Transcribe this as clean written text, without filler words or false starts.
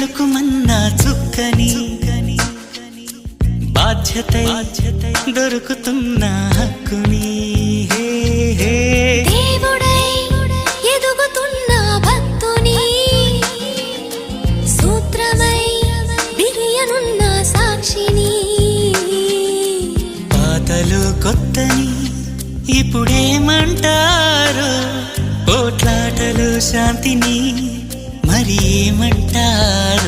తళుకుమన్నా చుక్కని బాధ్యత దొరుకుతున్న హక్కుని హే హే దేవుడై ఎదుగుతున్న భక్తుని సూత్రమై బిగియనున్న సాక్షిని పాతలు కొత్తని ఇప్పుడేమంటారు పోట్లాటలు శాంతిని మరి ఏమంటారు